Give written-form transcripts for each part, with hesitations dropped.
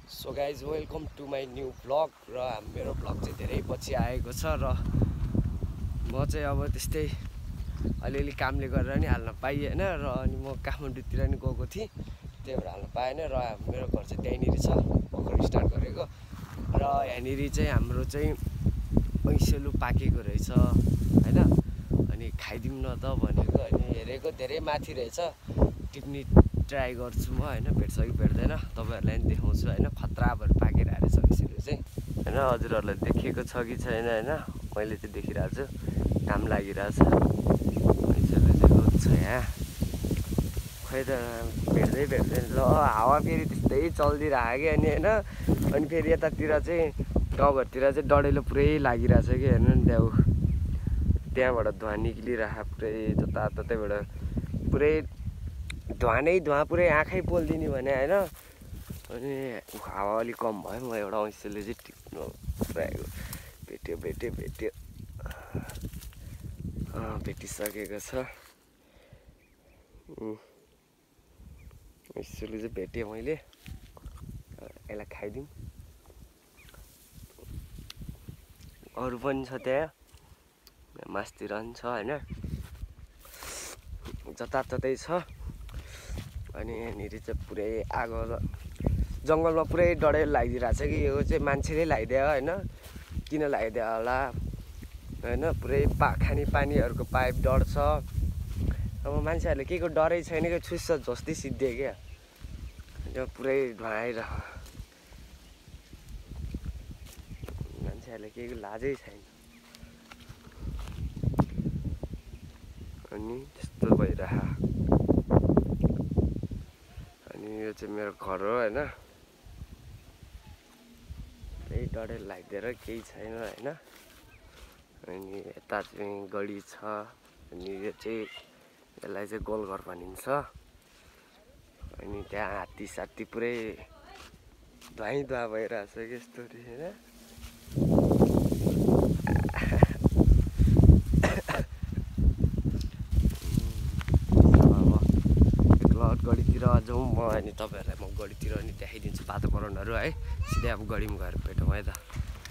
So guys welcome to my new blog र मेरो blog चाहिँ धेरै पछि आएको छ र म चाहिँ अब त्यस्तै अलिअलि कामले गरेर नि हाल्न पाइएन र अनि म काठमाडौँतिर नि गएको थिएँ त्यही भएर हाल्न पाएन र मेरो घर चाहिँ त्यहीँनिर छ भर्खर स्टार्ट गरेको र यहाँनिर चाहिँ हाम्रो चाहिँ ऐसेलु पाकेको रहेछ होइन अनि खाइदिउँ न त भनेको अनि हेरेको धेरै माथि रहेछ टिप्ने ट्राई गर्छु म होइन भेट्छ कि भेट्दैन तपाईँहरूलाई पनि देखाउँछु होइन खतरा भएर पाकेर आएछ ऐसेलु चाहिँ होइन हजुरहरूलाई देखेको छ कि छैन होइन मैले चाहिँ देखिरहेको छु काम लागिरहेछ ऐसेलु चाहिँ रोज छ यहाँ खै त भेट्दैन ल हावा फेरि त्यस्तै चलिदिरहेको कि अनि होइन अनि फेरि यतातिर चाहिँ गाउँघरतिर चाहिँ डढेलो पुरै लागिरहेछ कि हेर्नु नि त्यहाँबाट धुवा निक्लिरहेको पुरै जताततैबाट पुरै धुवा पुरै आँखै पोलिदिने भने होइन अनि हावा अलिक कम भयो म एउटा ऐसेलु चाहिँ टिप्नु पुऱ्याएको भेट्यो भेटिसकेको छ ऐसेलु चाहिँ भेटेँ मैले यसलाई खाइदिउँ अरू पनि छ त्यहाँ मासतिर पनि छ होइन जताततै छ अनि यहाँनिर चाहिँ पुरै आगो जङ्गलमा पुरै डढेलो लागिदिरहेको छ कि यो चाहिँ मान्छेले लगाइदियो होइन किन लगाइदियो होला होइन पुरै खाने पानीहरूको पाइप डढ्छ अब मान्छेहरूले के को डरै छैन क्या छुस्छ झस्ती सिद्धे क्या यो पुरै धुवाइरह मान्छेहरूले के को लाजै छैन अनि त्यस्तो भइरह अनि यो चाहिँ मेरो घर हो होइन त्यही डढेलो लगाइदिएर केही छैन होइन अनि यता चाहिँ गढी छ अनि यो चाहिँ यसलाई चाहिँ गोलघर भनिन्छ अनि त्यहाँ हात्ती सात्ती पुरै धुवा भइरहेछ कि यस्तो होइन गढीतिर जाउँ म अनि तपाईँहरूलाई म गढीतिर अनि देखाइदिन्छु वातावरणहरू है सिधै अब गढीमा गएर भेटौँ है त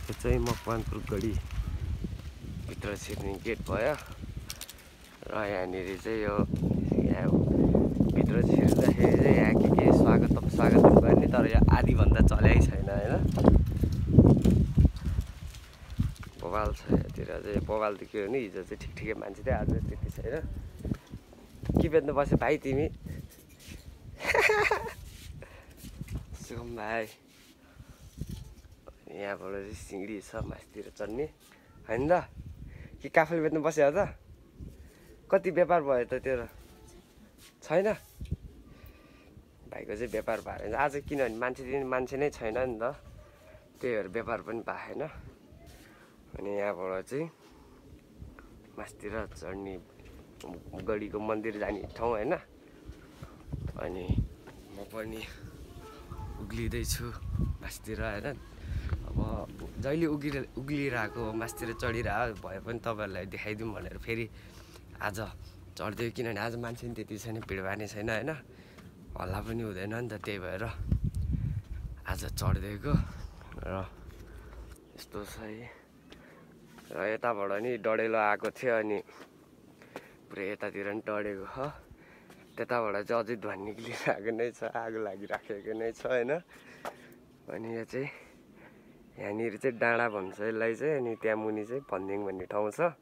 यो चाहिँ मकवानपुर गढी भित्र छिर्ने गेट भयो र यहाँनिर चाहिँ यो यहाँ भित्र छिर्दाखेरि चाहिँ यहाँ के स्वागत गर्ने तर यो आधीभन्दा चल्याइ छैन होइन बवाल छ यहाँतिर चाहिँ बवाल त के हो नि हिजो चाहिँ ठिकै मान्छे थियो आज त्यति छैन के बेच्नु बस्यो भाइ तिमी सुगम भाइ यहाँबाट चाहिँ सिँढी छ मासतिर चढ्ने होइन त कि काफल बेच्नु बस्यो त कति व्यापार भयो त तेरो छैन भाइको चाहिँ व्यापार भएन आज किनभने मान्छे नै छैन नि त त्यही भएर व्यापार पनि भएन अनि यहाँबाट चाहिँ मासतिर चढ्ने गढीको मन्दिर जाने ठाउँ होइन अनि म पनि उक्लिँदैछु मासतिर होइन अब जहिले उक्लिरहेको मासतिर चढिरहेको भए पनि तपाईँहरूलाई देखाइदिउँ भनेर फेरि आज चढ्दै किनभने आज मान्छे पनि त्यति छैन भिडभाड नै छैन होइन हल्ला पनि हुँदैन नि त त्यही भएर आज चढ्दिएको र यस्तो छ है र यताबाट नि डढेलो आएको थियो अनि पुरै यतातिर नि डढेको हो त्यताबाट चाहिँ अझै धुवा निक्लिरहेको नै छ आगो लागिराखेको नै छ होइन अनि यो चाहिँ यहाँनिर चाहिँ डाँडा भन्छ यसलाई चाहिँ अनि त्यहाँ मुनि चाहिँ भन्दिङ भन्ने ठाउँ छ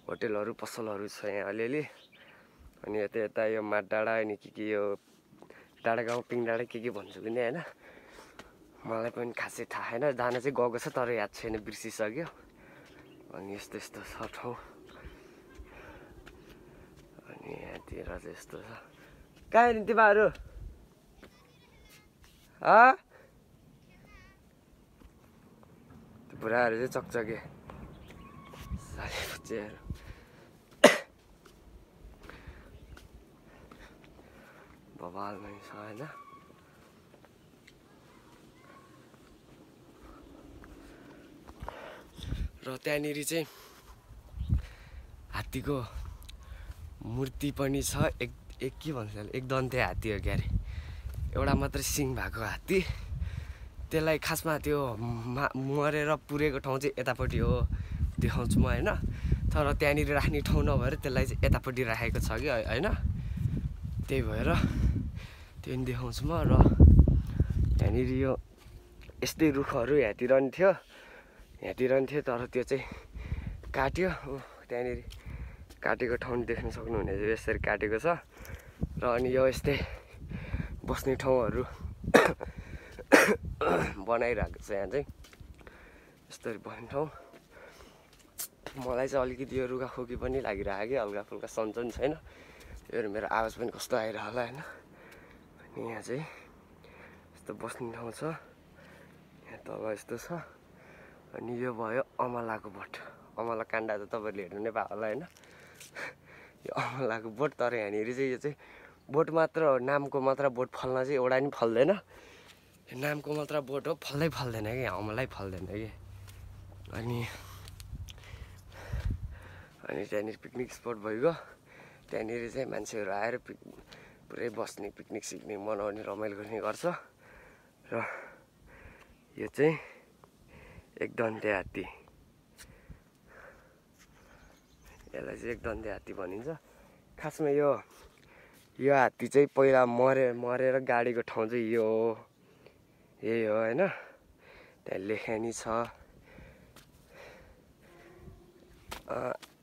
होटेलहरू पसलहरू छ यहाँ अलिअलि अनि यता यो माट डाँडा अनि के यो डाँडा गाउँ पिङ डाँडा के भन्छु कि नि होइन मलाई पनि खासै थाहा छैन जान चाहिँ गएको छ तर याद छैन बिर्सिसक्यो अनि यस्तो छ ठाउँ अनि यहाँतिर चाहिँ यस्तो छ कहाँ नि तिमीहरू त्यो बुढाहरू चाहिँ चकचके सालीपुच्चेहरू बवालमै छ होइन र त्यहाँनिर चाहिँ हात्तीको मूर्ति पनि छ एक के भन्छ एक दन्ते हात्ती हो क्यारे एउटा मात्रै सिङ भएको हात्ती त्यसलाई खासमा त्यो मरेर पुरेको ठाउँ चाहिँ यतापट्टि हो देखाउँछु म होइन तर त्यहाँनिर राख्ने ठाउँ नभएर त्यसलाई चाहिँ यतापट्टि राखेको छ कि होइन त्यही भएर त्यो नि देखाउँछु म र यहाँनिर यो यस्तै रुखहरू यहाँतिर नि थियो तर त्यो चाहिँ काट्यो त्यहाँनिर काटेको ठाउँ देख्न सक्नुहुनेछ यसरी काटेको छ र अनि यो यस्तै बस्ने ठाउँहरू बनाइरहेको छ यहाँ चाहिँ यस्तरी बस्ने ठाउँ मलाई चाहिँ अलिकति यो रुगाखोकी पनि लागिरहेको कि हल्का फुल्का सन्चो नि छैन त्यो मेरो आवाज पनि कस्तो आइरह होला होइन अनि यहाँ चाहिँ यस्तो बस्ने ठाउँ छ यहाँ तल यस्तो छ अनि यो भयो अमलाको बोट अमला काण्ड त तपाईँहरूले हेर्नु नै पायो होला होइन यो अमलाको बोट तर यहाँनिर चाहिँ यो चाहिँ बोट मात्र हो नामको मात्र बोट फल्न चाहिँ एउटा नि फल्दैन नामको मात्र बोट हो फल्दैन कि अमलै फल्दैन कि अनि त्यहाँनिर पिकनिक स्पट भइगयो त्यहाँनिर चाहिँ मान्छेहरू आएर पुरै बस्ने पिकनिक सिक्ने मनाउने रमाइलो गर्ने गर्छ र यो चाहिँ एकदन्ते हात्ती यसलाई चाहिँ एकदन्ते हात्ती भनिन्छ खासमा यो हात्ती चाहिँ पहिला मरेर गाडेको ठाउँ चाहिँ यो हो यही हो होइन त्यहाँ लेखानी छ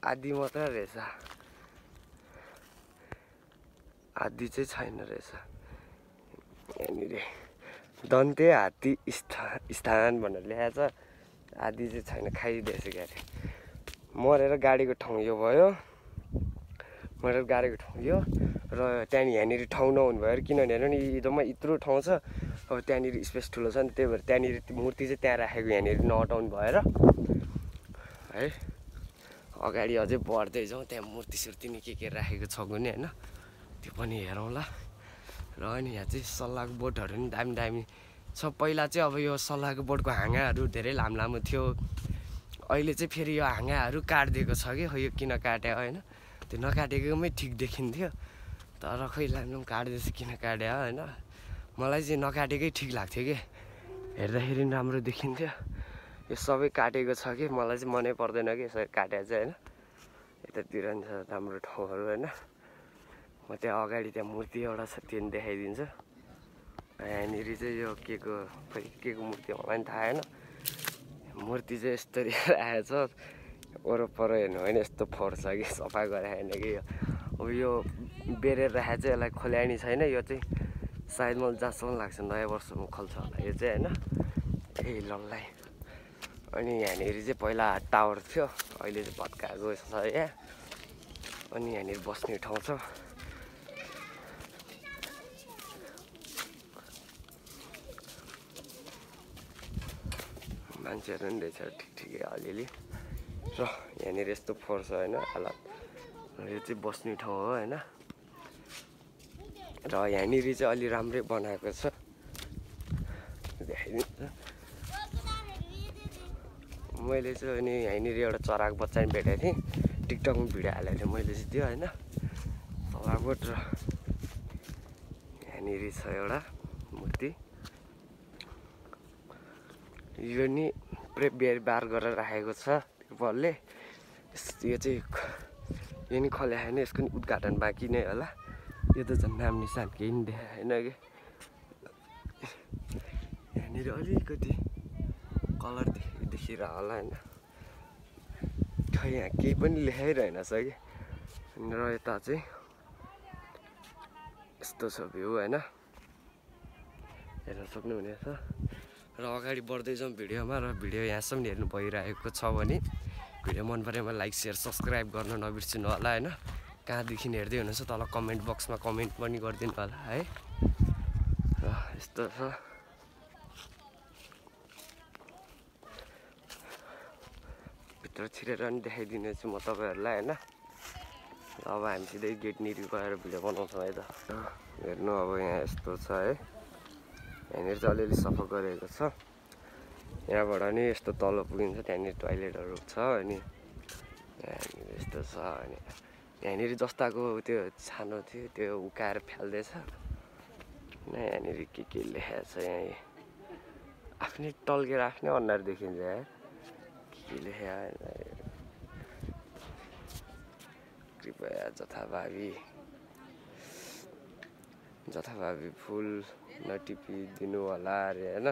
आदि मात्र रहेछ आदि चाहिँ छैन रहेछ यहाँनिर दन्ते हात्ती स्थान भनेर लेखाएको छ आदि चाहिँ छैन खाइदिएछ क्यारे मरेर गाडेको ठाउँ यो भयो मरेर गाडेको ठाउँ यो र त्यहाँनिर यहाँनिर ठाउँ नहुनु भएर किनभने हेर्नु नि जम्मा यत्रो ठाउँ छ अब त्यहाँनिर स्पेस ठुलो छ नि त्यही भएर त्यहाँनिर मूर्ति चाहिँ त्यहाँ राखेको यहाँनिर नहटाउनु भएर है अगाडि अझै बढ्दै जाउँ त्यहाँ मूर्ति सुर्ति नि के राखेको छ भने होइन त्यो पनि हेरौँला र अनि यहाँ चाहिँ सल्लाहको बोटहरू नि दामी छ पहिला चाहिँ अब यो सल्लाहको बोटको हाँगाहरू धेरै लामो थियो अहिले चाहिँ फेरि यो हाँगाहरू काटिदिएको छ कि खै यो किन काट्यो होइन त्यो नकाटेकोमै ठिक देखिन्थ्यो तर खै लामो काट्दैछ किन काट्यो होइन मलाई चाहिँ नकाटेकै ठिक लाग्थ्यो कि हेर्दाखेरि पनि राम्रो देखिन्थ्यो यो सबै काटेको छ कि मलाई चाहिँ मनै पर्दैन कि यसरी काटेको चाहिँ होइन यतातिर नि छ राम्रो ठाउँहरू होइन म त्यहाँ अगाडि त्यहाँ मूर्ति एउटा छ त्यो पनि देखाइदिन्छु यहाँनिर चाहिँ यो के को मूर्ति मलाई पनि थाहा होइन मूर्ति चाहिँ यस्तरी आएछ वरपर हेर्नु होइन यस्तो फोहोर छ कि सफा गरे होइन कि यो अब यो बेरेर राखेको चाहिँ यसलाई खोल्यानी छैन यो चाहिँ सायद मलाई जहाँसम्म लाग्छ नयाँ वर्षमा खोल्छ होला यो चाहिँ होइन यही लल्लाई अनि यहाँनिर चाहिँ पहिला टावर थियो अहिले चाहिँ भत्काएको छ यहाँ अनि यहाँनिर बस्ने ठाउँ छ मान्छेहरू पनि रहेछ ठिकै अलिअलि र यहाँनिर यस्तो फोहोर छ होइन हालत यो चाहिँ बस्ने ठाउँ हो होइन र यहाँनिर चाहिँ अलि राम्रै बनाएको छ देखाइदिन्छ मैले चाहिँ अनि यहाँनिर एउटा चराको बच्चा पनि भेटेको थिएँ टिकटकमा भिडियो हालेको थिएँ मैले चाहिँ त्यो होइन चराकोट र यहाँनिर छ एउटा मूर्ति यो नि पुरै बेरबार गरेर राखेको छ बलले यो चाहिँ यो नि खल्या होइन यसको नि उद्घाटन बाँकी नै होला यो त झन् नाम निशान केही पनि देखाएन कि यहाँनिर अलिकति कलर देखिरह होला होइन खै यहाँ केही पनि लेखाइरहेनछ कि र यता चाहिँ यस्तो छ भ्यू होइन हेर्न सक्नुहुनेछ र अगाडि बढ्दै जाउँ भिडियोमा र भिडियो यहाँसम्म हेर्नु भइरहेको छ भने भिडियो मन परेमा लाइक सेयर सब्सक्राइब गर्न नबिर्सिनु होला होइन कहाँदेखि हेर्दै हुनुहुन्छ तल कमेन्ट बक्समा कमेन्ट पनि गरिदिनु होला है र यस्तो छ भित्र छिरेर पनि देखाइदिने छु म तपाईँहरूलाई होइन अब हामी सिधै गेटनिर गएर भिडियो बनाउँछौँ है त हेर्नु अब यहाँ यस्तो छ है यहाँनिर चाहिँ अलिअलि सफा गरेको छ यहाँबाट नि यस्तो तल पुगिन्छ त्यहाँनिर टोइलेटहरू छ अनि यहाँनिर यस्तो छ अनि यहाँनिर जस्ताको त्यो छानो थियो त्यो उकाएर फ्याल्दैछ यहाँनिर के लेखेको छ यहाँ आफ्नै टल्केर आफ्नै अनुहार देखिन्छ यार के लेखेको कृपया जथाभावी फुल नटिपिदिनु होला अरे होइन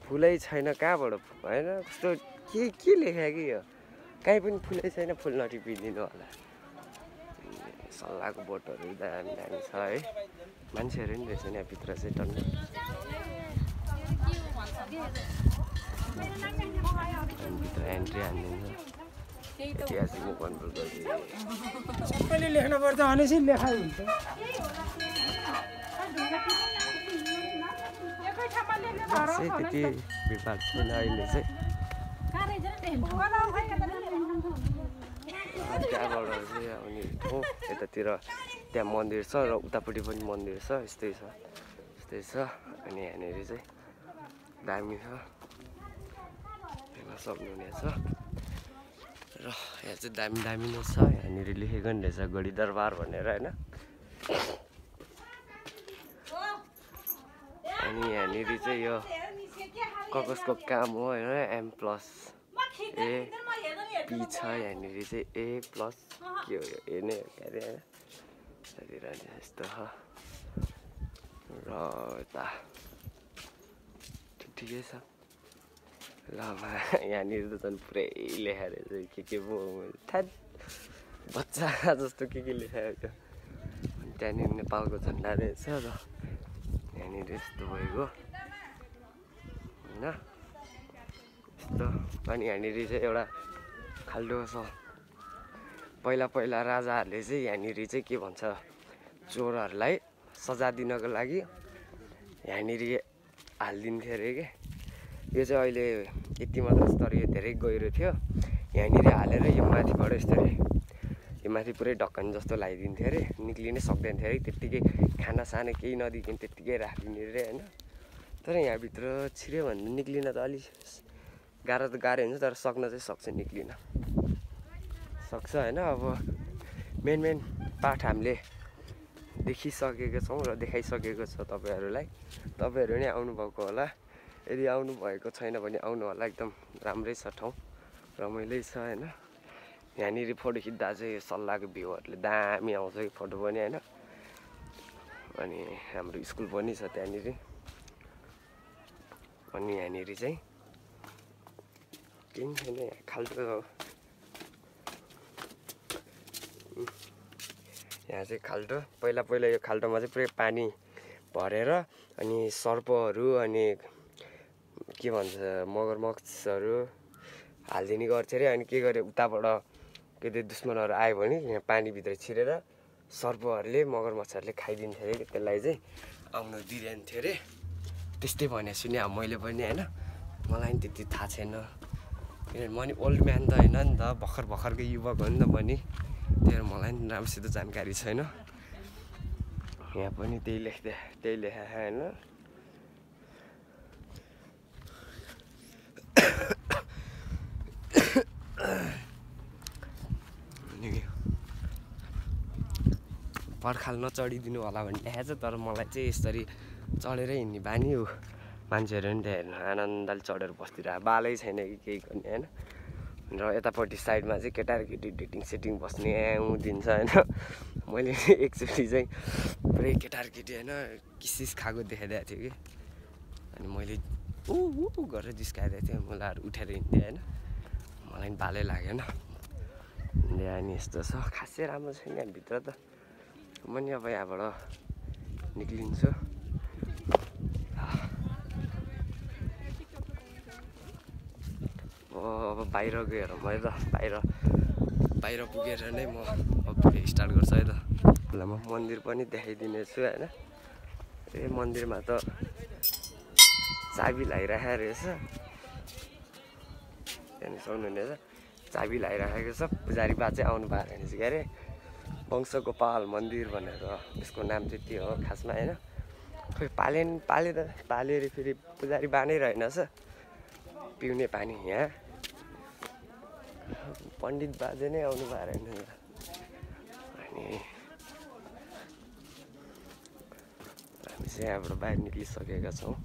फुलै छैन कहाँबाट होइन कस्तो के लेख्या कि यो कहीँ पनि फुलै छैन फुल नटिपिदिनु होला सल्लाहको बोटहरू दामी दामी छ है मान्छेहरू नि रहेछ नि भित्र चाहिँ टन्नै भित्र एन्ट्री हानिदिन्छ ऐतिहासिक मकवानपुर सबैले लेख्नुपर्छ भनेपछि लेखाइ हुन्छ त्यति भिडभाड छैन अहिले चाहिँ त्यहाँबाट चाहिँ आउने ठाउँ यतातिर त्यहाँ मन्दिर छ र उतापट्टि पनि मन्दिर छ यस्तै छ अनि यहाँनिर चाहिँ दामी छ हेर्न सक्नुहुनेछ र यहाँ चाहिँ दामी नै छ यहाँनिर लेखेको नि रहेछ गढी दरबार भनेर होइन अनि यहाँनिर चाहिँ यो कगजको काम हो होइन M+ A P छ यहाँनिर चाहिँ A+ के हो यो A नै हो के अरे होइन यस्तो छ र यता ठिकै छ ल यहाँनिर त झन् पुरै लेखाएर के पो थ्याट बच्चा जस्तो के लेखाएको अनि त्यहाँनिर नेपालको झन्डा रहेछ र यहाँनिर यस्तो भएको होइन यस्तो अनि यहाँनिर चाहिँ एउटा खाल्डो छ पहिला राजाहरूले चाहिँ यहाँनिर चाहिँ के भन्छ चोरहरूलाई सजाय दिनको लागि यहाँनिर हालिदिन्थ्यो अरे के यो चाहिँ अहिले यति मात्र स्तर यो धेरै गहिरो थियो यहाँनिर हालेर यो माथिबाट यस्तरी यो माथि पुरै ढक्कन जस्तो लगाइदिन्थ्यो अरे निक्लिनै सक्दैन थियो अरे त्यत्तिकै खानासाना केही नदिकन त्यत्तिकै राखिदिने अरे होइन तर यहाँभित्र छिर्यो भने निक्लिन त अलिक गाह्रो हुन्छ तर सक्न चाहिँ सक्छ निक्लिन सक्छ होइन अब मेन पाठ हामीले देखिसकेको छौँ र देखाइसकेको छ तपाईँहरूलाई तपाईँहरू नै आउनुभएको होला यदि आउनुभएको छैन भने आउनु होला एकदम राम्रै छ ठाउँ रमाइलै छ होइन यहाँनिर फोटो खिच्दा चाहिँ सल्लाहको भ्यूहरूले दामी आउँछ कि फोटो पनि होइन अनि हाम्रो स्कुल पनि छ त्यहाँनिर अनि यहाँनिर चाहिँ केही छैन खाल्डो यहाँ चाहिँ खाल्डो पहिला यो खाल्डोमा चाहिँ पुरै पानी भरेर अनि सर्पहरू अनि के भन्छ मगरमच्छहरू हालिदिने गर्थ्यो अरे अनि के गरे उताबाट के अरे दुश्मनहरू आयो भने यहाँ पानीभित्र छिरेर सर्पहरूले मगरमच्छहरूले खाइदिन्थ्यो अरे त्यसलाई चाहिँ आउनु दिँदैन थियो अरे त्यस्तै भने सुने अब मैले पनि होइन मलाई पनि त्यति थाहा छैन किनभने म नि ओल्ड म्यान त होइन नि त भर्खरकै युवक हो नि त म नि त्यही मलाई पनि राम्रोसित जानकारी छैन यहाँ पनि त्यही लेखा होइन पर्खाल नचढिदिनु होला भन्ने लेखेको छ तर मलाई चाहिँ यसरी चढेरै हिँड्ने बानी हो मान्छेहरू नि त्यहाँ हेर्नु आनन्दले चढेर बस्दिरहेको बालै छैन कि केही गर्ने होइन र यतापट्टि साइडमा चाहिँ केटाकेटी डेटिङ सेटिङ बस्ने दिन्छ होइन मैले एकचोटि चाहिँ पुरै केटाकेटी होइन किसिस खाएको देखाइदिएको थियो कि अनि मैले ऊ गरेर जिस्काइदिएको थिएँ मुलाहरू उठेर हिँड्थेँ होइन मलाई पनि बालै लागेन अनि यस्तो छ खासै राम्रो छैन यहाँभित्र त म नि अब यहाँबाट निक्लिन्छु अब बाहिर गएर मैले त बाहिर पुगेर नै म अब स्टार्ट गर्छु है त ल म मन्दिर पनि देखाइदिने छु होइन ए मन्दिरमा त चाबी लगाइराखेको रहेछ त्यहाँदेखि सक्नुहुनेछ चाबी लगाइराखेको छ पुजारी बा चाहिँ आउनु भएको रहेछ के अरे वंशगोपाल मन्दिर भनेर यसको नाम चाहिँ त्यो हो खासमा होइन खोइ पाले रे फेरि पुजारी बा नै रहेनछ पिउने पानी यहाँ पण्डित बाजे नै आउनु भएको रहेन अनि चाहिँ यहाँबाट बाहिर निक्लिसकेका छौँ।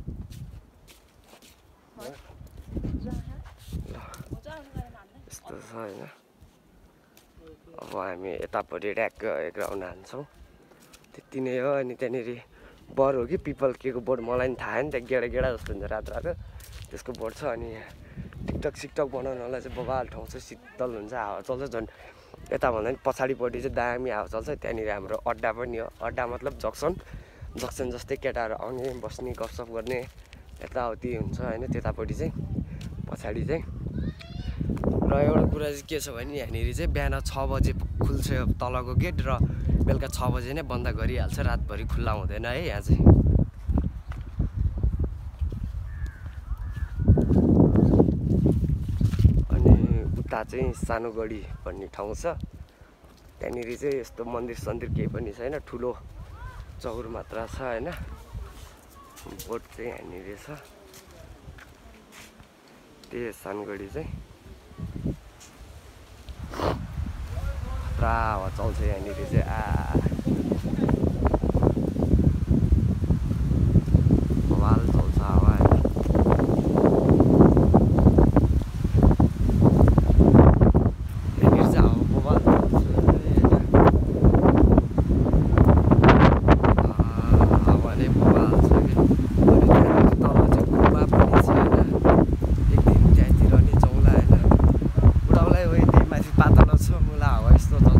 यस्तो छ होइन। अब हामी यतापट्टि ट्याक्क ग्राउन्ड हान्छौँ, त्यति नै हो। अनि त्यहाँनिर बर हो कि पिपल के को बोर्ड मलाई पनि थाहा छैन, त्यहाँ गेडा जस्तो हुन्छ रातो रातो, त्यसको बोर्ड छ। अनि टिकटक सिकटक बनाउनलाई चाहिँ बबाल ठाउँ छ, शीतल हुन्छ, हावा चल्छ। झन् यताभन्दा पनि पछाडिपट्टि चाहिँ दामी हावा चल्छ। त्यहाँनिर हाम्रो अड्डा पनि हो, अड्डा मतलब जक्सन जस्तै केटाहरू आउने बस्ने गफसफ गर्ने यताउति हुन्छ होइन। त्यतापट्टि चाहिँ पछाडि चाहिँ र एउटा कुरा चाहिँ के छ भने यहाँनिर चाहिँ बिहान 6 बजे खुल्छ तलको गेट र बेलुका 6 बजे नै बन्द गरिहाल्छ, रातभरि खुल्ला हुँदैन है यहाँ चाहिँ। अनि उता चाहिँ सानोगढी भन्ने ठाउँ छ, त्यहाँनिर चाहिँ यस्तो मन्दिर सन्दिर केही पनि छैन, ठुलो चौर मात्र छ होइन। बोट चाहिँ यहाँनिर छ, त्यही सानगढी चाहिँ पुरा हावा चल्छ यहाँनिर चाहिँ। बवाल चल्छ हावा होइन। यहाँनिर चाहिँ हावा बवाल चल्छ होइन, हावा नै बवाल छ कि। अनि त्यहाँनिर तल चाहिँ गुम्बा पनि छ होइन, एक दिन त्यहाँतिर नि जाउँला होइन। उडाउलाई हो त्यही माथि पातलो छ, मुला हावा यस्तो चल्छ।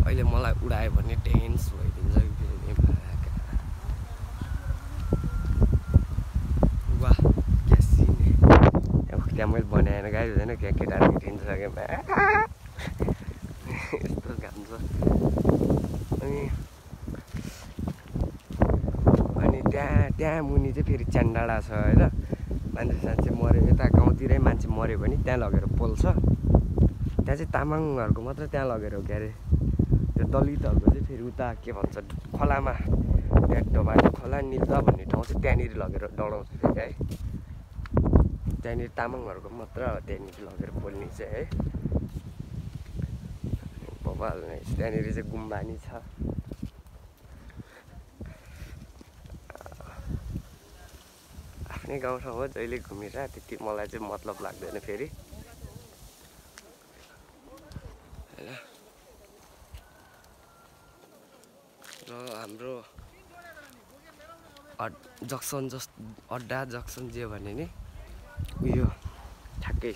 अहिले मलाई उडायो भने टेन्स भइदिन्छ कि वाह क्या सिन। त्यहाँ मैले बनाएन गाई हुँदैन, क्या केटाहरू उठिन्छ क्या यस्तो घाम छ। अनि त्यहाँ मुनि चाहिँ फेरि च्यान्डाडा छ होइन। मान्छे सान्छे मऱ्यो, यता गाउँतिरै मान्छे मऱ्यो भने त्यहाँ लगेर पोल्छ। त्यहाँ चाहिँ तामाङहरूको मात्र त्यहाँ लगेर हो क्यारे, त्यो दलितहरूको चाहिँ फेरि उता के भन्छ खोलामा, त्यहाँ डोबानी खोला निल्दा भन्ने ठाउँ चाहिँ त्यहाँनिर लगेर डढाउँछ फेरि है। त्यहाँनिर तामाङहरूको मात्र त्यहाँनिर लगेर पोल्ने चाहिँ है। बबाल नै त्यहाँनिर चाहिँ गुम्बा नि छ। आफ्नै गाउँठाउँ हो, जहिले घुमेर त्यति मलाई चाहिँ मतलब लाग्दैन फेरि होइन। र हाम्रो जक्सन अड्डा जक्सन जे भने नि उयो ठ्याक्कै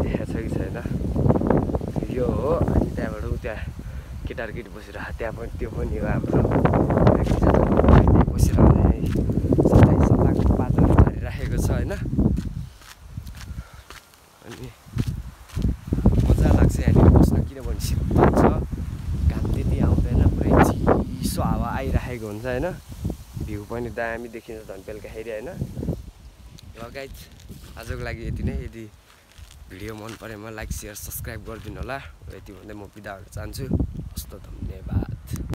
देखाएको छ कि छैन यो हो। अनि त्यहाँबाट त्यहाँ केटाहरू केटी बसेर त्यहाँ पनि त्यो पनि हो हाम्रो बसेर सल्लाहको पातहरू झरिराखेको छ होइन। अनि मजा लाग्छ यहाँनिर बस्न, किनभने शीतल छ, घाम त्यति आउँदैन, पुरै चिसो हावा आइराखेको हुन्छ होइन। भ्यू पनि दामी देखिन्छ झन् बेलुकाखेरि होइन। ल गाइज आजको लागि यति नै। यदि भिडियो मन परेमा लाइक सेयर सब्सक्राइब गरिदिनु होला। यति भन्दै म बिदा हुन चाहन्छु। हस्त धन्यवाद।